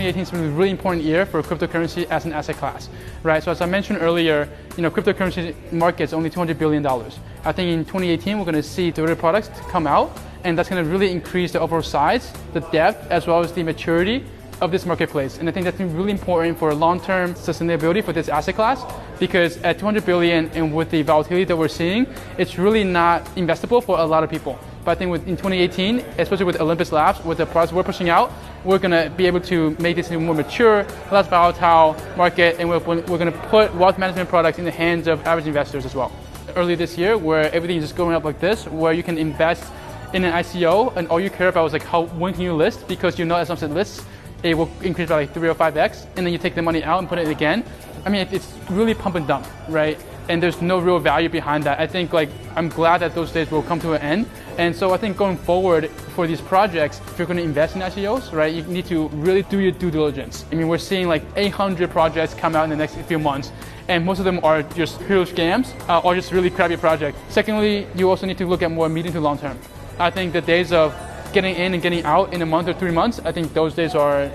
2018 is a really important year for cryptocurrency as an asset class, right? So as I mentioned earlier, cryptocurrency market is only $200 billion. I think in 2018, we're going to see derivative products come out, and that's going to really increase the overall size, the depth, as well as the maturity of this marketplace. And I think that's really important for long-term sustainability for this asset class, because at 200 billion and with the volatility that we're seeing, it's really not investable for a lot of people. But I think in 2018, especially with Olympus Labs, with the products we're pushing out, we're going to be able to make this a more mature, less volatile market, and we're going to put wealth management products in the hands of average investors as well. Early this year, where everything is just going up like this, where you can invest in an ICO, and all you care about is like when can you list, because you know as long as it lists, it will increase by like 3 or 5x, and then you take the money out and put it again. I mean, it's really pump and dump, right? And there's no real value behind that. I think I'm glad that those days will come to an end. And so I think going forward for these projects, if you're going to invest in ICOs, right, you need to really do your due diligence. I mean, we're seeing like 800 projects come out in the next few months, and most of them are just pure scams or just really crappy projects. Secondly, you also need to look at more medium to long term. I think the days of getting in and getting out in a month or 3 months, I think those days are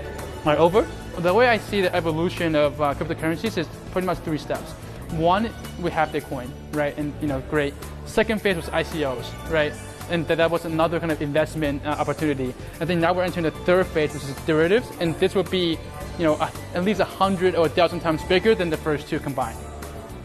over. The way I see the evolution of cryptocurrencies is pretty much 3 steps. One, we have Bitcoin, right? And great. Second phase was ICOs, right? And that was another kind of investment opportunity. I think now we're entering the third phase, which is derivatives, and this will be, at least 100 or 1,000 times bigger than the first two combined.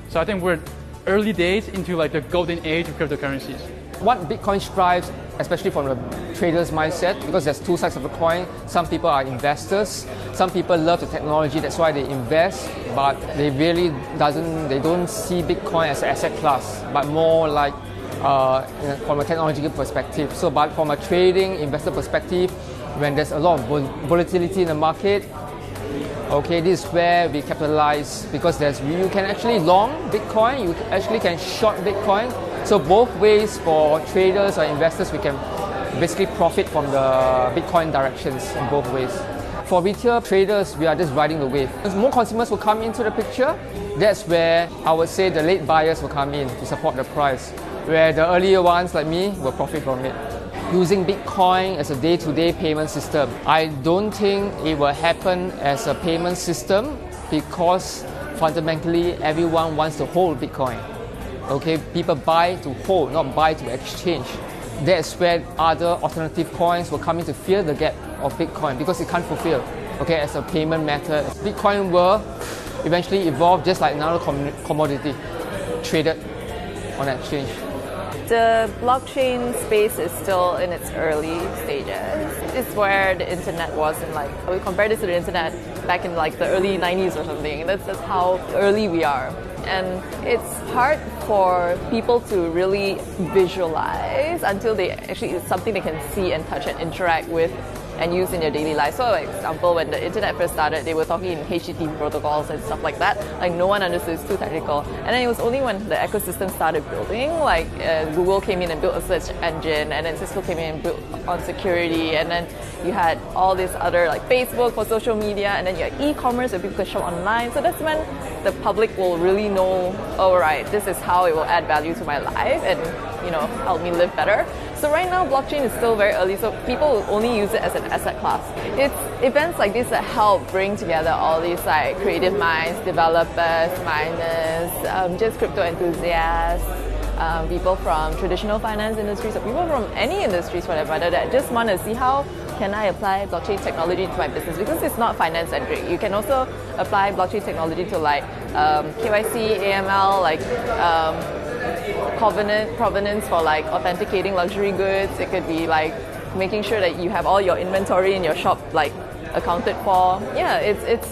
So I think we're early days into like the golden age of cryptocurrencies. What Bitcoin strives, especially from the trader's mindset, because there's 2 sides of the coin. Some people are investors. Some people love the technology, that's why they invest, but they really don't see Bitcoin as an asset class, but more like from a technological perspective. So, but from a trading investor perspective, when there's a lot of volatility in the market, okay, this is where we capitalize, because you can actually long Bitcoin, you actually can short Bitcoin. So both ways for traders or investors, we can basically profit from the Bitcoin directions in both ways. For retail traders, we are just riding the wave. As more consumers will come into the picture, that's where I would say the late buyers will come in to support the price, where the earlier ones like me will profit from it. Using Bitcoin as a day-to-day payment system, I don't think it will happen as a payment system, because fundamentally everyone wants to hold Bitcoin. Okay, people buy to hold, not buy to exchange. That's where other alternative coins will come in to fill the gap of Bitcoin, because it can't fulfill, okay, as a payment method. Bitcoin will eventually evolve just like another commodity traded on exchange. The blockchain space is still in its early stages. It's where the internet was we compare this to the internet back in the early 90s or something. That's how early we are. And it's hard for people to really visualize until it's something they can see and touch and interact with and use in their daily life. So, like example, when the internet first started, they were talking in HTTP protocols and stuff like that. No one understood, it's too technical. And then it was only when the ecosystem started building, Google came in and built a search engine, and then Cisco came in and built on security, and then you had all this other Facebook for social media, and then you had e-commerce where people could shop online. So that's when the public will really know, oh right, this is how it will add value to my life and help me live better. So right now, blockchain is still very early, so people will only use it as an asset class. It's events like this that help bring together all these creative minds, developers, miners, just crypto enthusiasts, people from traditional finance industries, or people from any industries for that matter, that just want to see how can I apply blockchain technology to my business, because it's not finance centric. You can also apply blockchain technology to KYC, AML, provenance for authenticating luxury goods. It could be making sure that you have all your inventory in your shop accounted for. Yeah, it's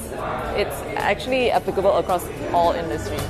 actually applicable across all industries.